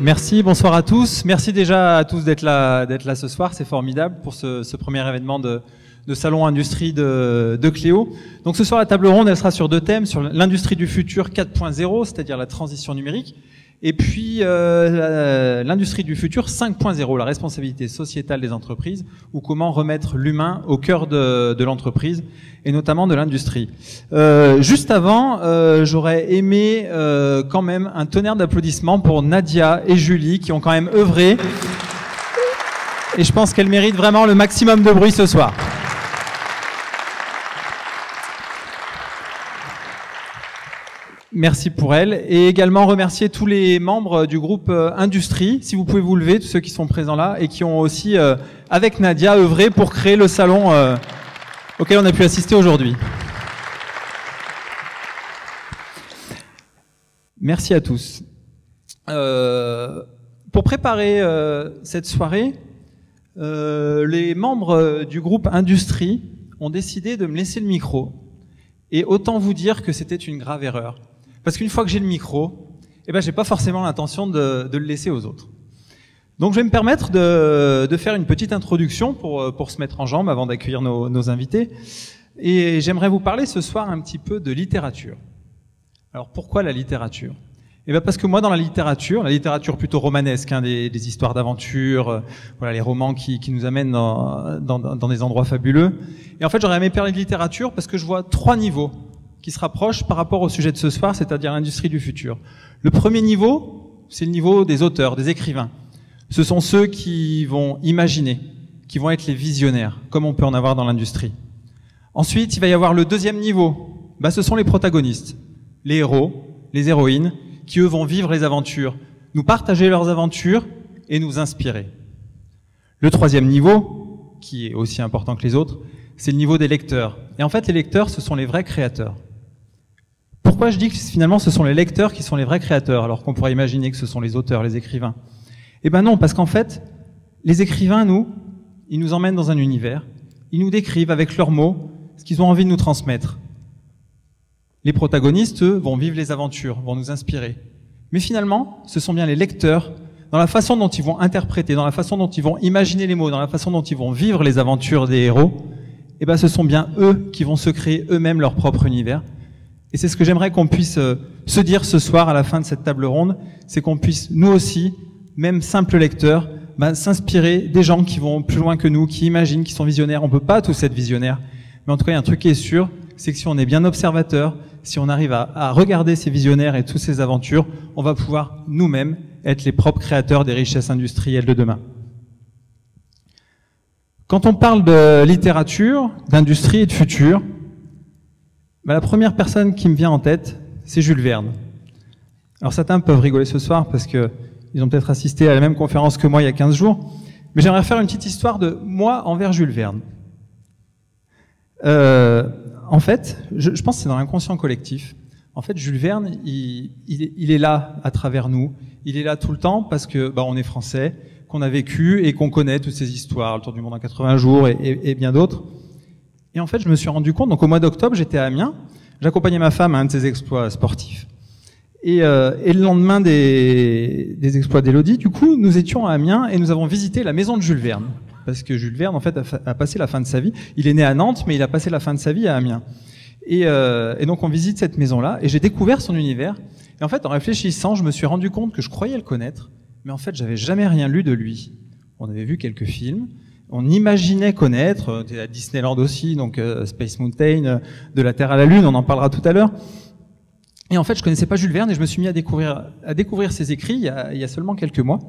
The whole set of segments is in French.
Merci, bonsoir à tous. Merci déjà à tous d'être là ce soir, c'est formidable pour ce premier événement de Salon Industrie de Cléo. Donc ce soir, la table ronde, elle sera sur deux thèmes, sur l'industrie du futur 4.0, c'est-à-dire la transition numérique, et puis l'industrie du futur 5.0, la responsabilité sociétale des entreprises, ou comment remettre l'humain au cœur de l'entreprise, et notamment de l'industrie. Juste avant, j'aurais aimé quand même un tonnerre d'applaudissements pour Nadia et Julie, qui ont quand même œuvré, et je pense qu'elles méritent vraiment le maximum de bruit ce soir. Merci pour elle. Et également remercier tous les membres du groupe Industrie, si vous pouvez vous lever, tous ceux qui sont présents là, et qui ont aussi, avec Nadia, œuvré pour créer le salon auquel on a pu assister aujourd'hui. Merci à tous. Pour préparer cette soirée, les membres du groupe Industrie ont décidé de me laisser le micro. Et autant vous dire que c'était une grave erreur. Parce qu'une fois que j'ai le micro, eh ben, j'ai pas forcément l'intention de le laisser aux autres. Donc je vais me permettre de faire une petite introduction pour se mettre en jambe avant d'accueillir nos invités. Et j'aimerais vous parler ce soir un petit peu de littérature. Alors pourquoi la littérature? Eh ben parce que moi, dans la littérature plutôt romanesque, hein, des histoires d'aventure, voilà, les romans qui nous amènent dans des endroits fabuleux. Et en fait, j'aurais aimé parler de littérature parce que je vois trois niveaux qui se rapprochent par rapport au sujet de ce soir, c'est-à-dire l'industrie du futur. Le premier niveau, c'est le niveau des auteurs, des écrivains. Ce sont ceux qui vont imaginer, qui vont être les visionnaires, comme on peut en avoir dans l'industrie. Ensuite, il va y avoir le deuxième niveau. Ce sont les protagonistes, les héros, les héroïnes, qui eux vont vivre les aventures, nous partager leurs aventures et nous inspirer. Le troisième niveau, qui est aussi important que les autres, c'est le niveau des lecteurs. Et en fait, les lecteurs, ce sont les vrais créateurs. Pourquoi je dis que finalement ce sont les lecteurs qui sont les vrais créateurs, alors qu'on pourrait imaginer que ce sont les auteurs, les écrivains? Eh ben non, parce qu'en fait, les écrivains, ils nous emmènent dans un univers, ils nous décrivent avec leurs mots ce qu'ils ont envie de nous transmettre. Les protagonistes, eux, vont vivre les aventures, vont nous inspirer. Mais finalement, ce sont bien les lecteurs, dans la façon dont ils vont interpréter, dans la façon dont ils vont imaginer les mots, dans la façon dont ils vont vivre les aventures des héros, eh ben, ce sont bien eux qui vont se créer eux-mêmes leur propre univers. Et c'est ce que j'aimerais qu'on puisse se dire ce soir à la fin de cette table ronde, c'est qu'on puisse, nous aussi, même simples lecteurs, s'inspirer des gens qui vont plus loin que nous, qui imaginent, qui sont visionnaires. On peut pas tous être visionnaires, mais en tout cas, il y a un truc qui est sûr, c'est que si on est bien observateur, si on arrive à regarder ces visionnaires et toutes ces aventures, on va pouvoir nous-mêmes être les propres créateurs des richesses industrielles de demain. Quand on parle de littérature, d'industrie et de futur, la première personne qui me vient en tête, c'est Jules Verne. Alors certains peuvent rigoler ce soir parce que ils ont peut-être assisté à la même conférence que moi il y a 15 jours, mais j'aimerais faire une petite histoire de moi envers Jules Verne. En fait, je pense que c'est dans l'inconscient collectif. En fait, Jules Verne, il est là à travers nous. Il est là tout le temps parce que on est français, qu'on a vécu et qu'on connaît toutes ces histoires, le tour du monde en 80 jours et bien d'autres. Et en fait, je me suis rendu compte, donc au mois d'octobre, j'étais à Amiens, j'accompagnais ma femme à un de ses exploits sportifs. Et le lendemain des exploits d'Élodie, du coup, nous étions à Amiens et nous avons visité la maison de Jules Verne. Parce que Jules Verne, en fait, a passé la fin de sa vie. Il est né à Nantes, mais il a passé la fin de sa vie à Amiens. Et donc, on visite cette maison-là, et j'ai découvert son univers. Et en fait, en réfléchissant, je me suis rendu compte que je croyais le connaître, mais en fait, j'avais jamais rien lu de lui. On avait vu quelques films, on imaginait connaître, à Disneyland aussi, donc Space Mountain, de la Terre à la Lune, on en parlera tout à l'heure. Et en fait, je connaissais pas Jules Verne, et je me suis mis à découvrir ses écrits il y a seulement quelques mois.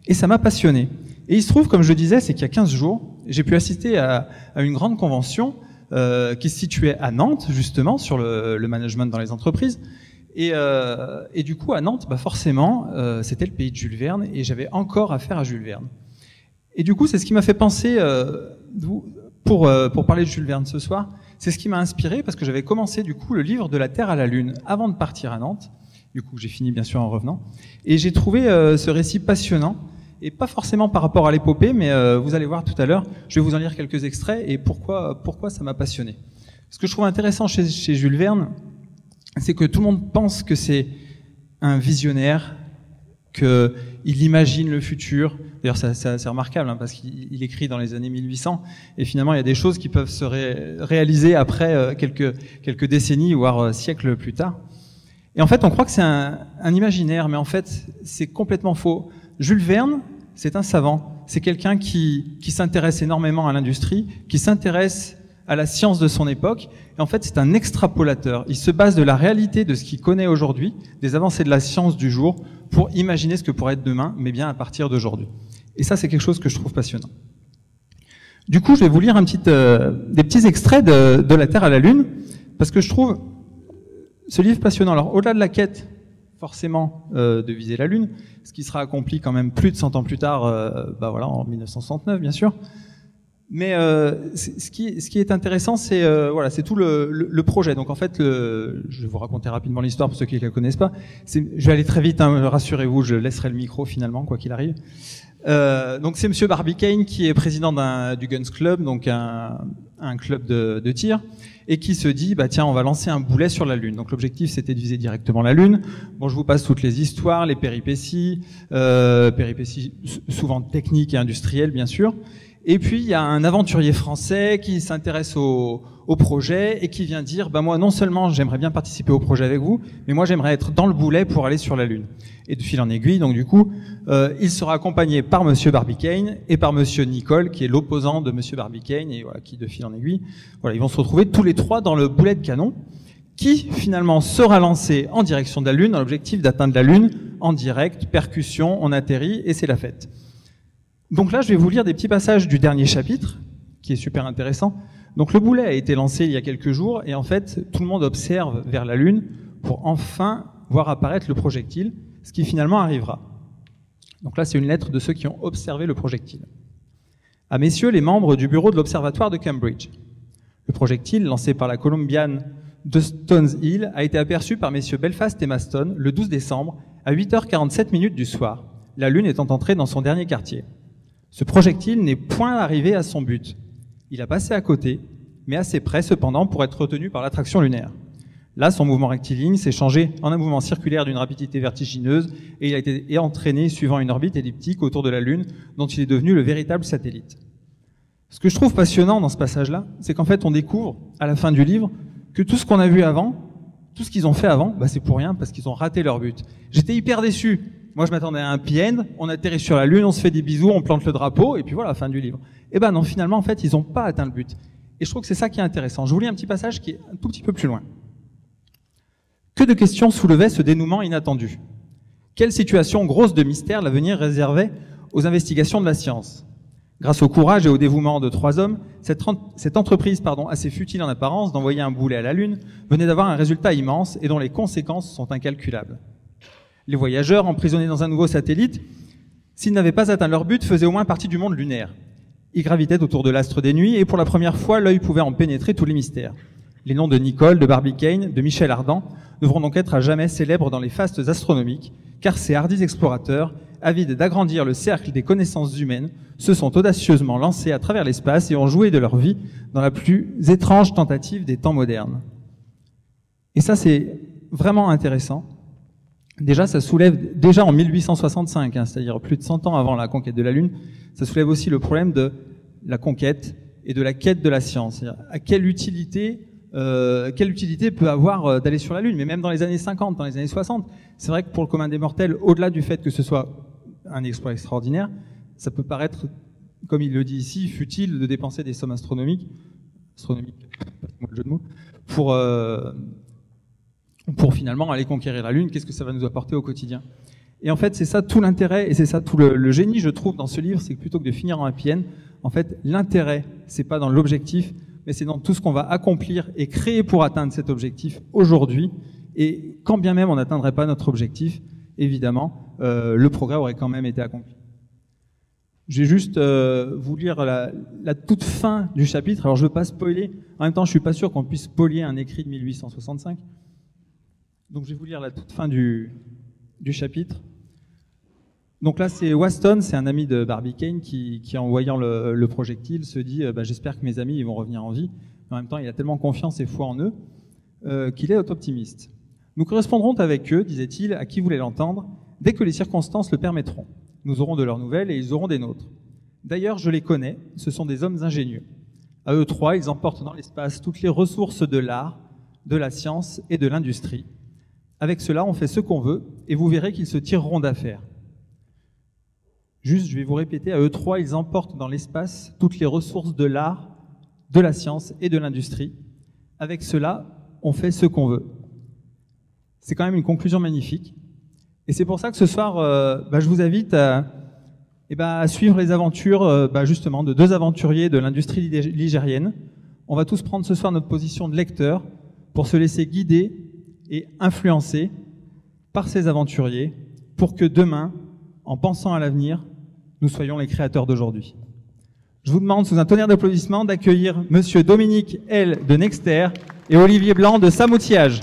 Et ça m'a passionné. Et il se trouve, comme je le disais, c'est qu'il y a 15 jours, j'ai pu assister à une grande convention qui se situait à Nantes, justement, sur le management dans les entreprises. Et du coup, à Nantes, forcément, c'était le pays de Jules Verne, et j'avais encore affaire à Jules Verne. Et du coup, c'est ce qui m'a fait penser, pour parler de Jules Verne ce soir, c'est ce qui m'a inspiré, parce que j'avais commencé, du coup, le livre De la Terre à la Lune, avant de partir à Nantes. Du coup, j'ai fini, bien sûr, en revenant. Et j'ai trouvé ce récit passionnant, et pas forcément par rapport à l'épopée, mais vous allez voir tout à l'heure, je vais vous en lire quelques extraits, et pourquoi ça m'a passionné. Ce que je trouve intéressant chez Jules Verne, c'est que tout le monde pense que c'est un visionnaire, qu'il imagine le futur. D'ailleurs, c'est remarquable, hein, parce qu'il écrit dans les années 1800, et finalement, il y a des choses qui peuvent se réaliser après quelques décennies, voire siècles plus tard. Et en fait, on croit que c'est un imaginaire, mais en fait, c'est complètement faux. Jules Verne, c'est un savant. C'est quelqu'un qui s'intéresse énormément à l'industrie, qui s'intéresse à la science de son époque. Et en fait, c'est un extrapolateur. Il se base de la réalité de ce qu'il connaît aujourd'hui, des avancées de la science du jour, pour imaginer ce que pourrait être demain, mais bien à partir d'aujourd'hui. Et ça, c'est quelque chose que je trouve passionnant. Du coup, je vais vous lire des petits extraits de La Terre à la Lune, parce que je trouve ce livre passionnant. Alors, au-delà de la quête, forcément, de viser la Lune, ce qui sera accompli quand même plus de 100 ans plus tard, voilà, en 1969, bien sûr. Mais ce qui est intéressant, c'est voilà, c'est tout le projet. Donc en fait, je vais vous raconter rapidement l'histoire pour ceux qui ne la connaissent pas. Je vais aller très vite, hein, rassurez-vous, je laisserai le micro finalement, quoi qu'il arrive. Donc c'est Monsieur Barbicane qui est président du Guns Club, donc un club de tir, et qui se dit bah tiens, on va lancer un boulet sur la Lune. Donc l'objectif c'était de viser directement la Lune. Bon, je vous passe toutes les histoires, les péripéties souvent techniques et industrielles bien sûr. Et puis il y a un aventurier français qui s'intéresse au projet et qui vient dire bah moi non seulement j'aimerais bien participer au projet avec vous, mais moi j'aimerais être dans le boulet pour aller sur la Lune. Et de fil en aiguille, donc du coup, il sera accompagné par Monsieur Barbicane et par Monsieur Nicole, qui est l'opposant de Monsieur Barbicane, et voilà, qui de fil en aiguille, voilà, ils vont se retrouver tous les trois dans le boulet de canon, qui finalement sera lancé en direction de la Lune, dans l'objectif d'atteindre la Lune en direct, percussion, on atterrit et c'est la fête. Donc là, je vais vous lire des petits passages du dernier chapitre, qui est super intéressant. Donc le boulet a été lancé il y a quelques jours, et en fait, tout le monde observe vers la Lune pour enfin voir apparaître le projectile, ce qui finalement arrivera. Donc là, c'est une lettre de ceux qui ont observé le projectile. À messieurs les membres du bureau de l'Observatoire de Cambridge. Le projectile, lancé par la Columbian de Stones Hill, a été aperçu par messieurs Belfast et Maston le 12 décembre à 8h47 du soir, la Lune étant entrée dans son dernier quartier. Ce projectile n'est point arrivé à son but. Il a passé à côté, mais assez près cependant pour être retenu par l'attraction lunaire. Là, son mouvement rectiligne s'est changé en un mouvement circulaire d'une rapidité vertigineuse et il a été entraîné suivant une orbite elliptique autour de la Lune dont il est devenu le véritable satellite. Ce que je trouve passionnant dans ce passage-là, c'est qu'en fait on découvre, à la fin du livre, que tout ce qu'on a vu avant, tout ce qu'ils ont fait avant, bah, c'est pour rien parce qu'ils ont raté leur but. J'étais hyper déçu. Moi je m'attendais à un happy end, on atterrit sur la Lune, on se fait des bisous, on plante le drapeau et puis voilà, fin du livre. Et ben non, finalement en fait ils n'ont pas atteint le but. Et je trouve que c'est ça qui est intéressant. Je vous lis un petit passage qui est un tout petit peu plus loin. Que de questions soulevait ce dénouement inattendu. Quelle situation grosse de mystère l'avenir réservait aux investigations de la science. Grâce au courage et au dévouement de 3 hommes, cette entreprise, assez futile en apparence, d'envoyer un boulet à la Lune, venait d'avoir un résultat immense et dont les conséquences sont incalculables. Les voyageurs, emprisonnés dans un nouveau satellite, s'ils n'avaient pas atteint leur but, faisaient au moins partie du monde lunaire. Ils gravitaient autour de l'astre des nuits et pour la première fois, l'œil pouvait en pénétrer tous les mystères. Les noms de Nicole, de Barbicane, de Michel Ardan devront donc être à jamais célèbres dans les fastes astronomiques, car ces hardis explorateurs, avides d'agrandir le cercle des connaissances humaines, se sont audacieusement lancés à travers l'espace et ont joué de leur vie dans la plus étrange tentative des temps modernes. Et ça, c'est vraiment intéressant. Déjà, ça soulève, déjà en 1865, c'est-à-dire plus de 100 ans avant la conquête de la Lune, ça soulève aussi le problème de la conquête et de la quête de la science. C'est-à-dire à quelle utilité peut avoir d'aller sur la Lune, mais même dans les années 50, dans les années 60, c'est vrai que pour le commun des mortels, au-delà du fait que ce soit un exploit extraordinaire, ça peut paraître, comme il le dit ici, futile de dépenser des sommes astronomiques, le jeu de mots, pour finalement aller conquérir la Lune. Qu'est-ce que ça va nous apporter au quotidien? Et en fait, c'est ça tout l'intérêt, et c'est ça tout le génie, je trouve, dans ce livre, c'est que plutôt que de finir en happy end, en fait, l'intérêt, c'est pas dans l'objectif, mais c'est dans tout ce qu'on va accomplir et créer pour atteindre cet objectif aujourd'hui. Et quand bien même on n'atteindrait pas notre objectif, évidemment, le progrès aurait quand même été accompli. Je vais juste vous lire la toute fin du chapitre. Alors je ne veux pas spoiler. En même temps, je suis pas sûr qu'on puisse spolier un écrit de 1865. Donc je vais vous lire la toute fin du chapitre. Donc là, c'est Waston, c'est un ami de Barbicane qui en voyant le projectile, se dit j'espère que mes amis ils vont revenir en vie. En même temps, il a tellement confiance et foi en eux qu'il est optimiste. Nous correspondrons avec eux, disait-il, à qui voulait l'entendre, dès que les circonstances le permettront. Nous aurons de leurs nouvelles et ils auront des nôtres. D'ailleurs, je les connais, ce sont des hommes ingénieux. À eux trois, ils emportent dans l'espace toutes les ressources de l'art, de la science et de l'industrie. Avec cela, on fait ce qu'on veut et vous verrez qu'ils se tireront d'affaire. Juste, je vais vous répéter, à eux trois, ils emportent dans l'espace toutes les ressources de l'art, de la science et de l'industrie. Avec cela, on fait ce qu'on veut. C'est quand même une conclusion magnifique. Et c'est pour ça que ce soir, je vous invite à suivre les aventures justement de deux aventuriers de l'industrie ligérienne. On va tous prendre ce soir notre position de lecteur pour se laisser guider et influencer par ces aventuriers pour que demain, en pensant à l'avenir, nous soyons les créateurs d'aujourd'hui. Je vous demande, sous un tonnerre d'applaudissements, d'accueillir Monsieur Dominique L. de Nexter et Olivier Blanc de Samoutiage.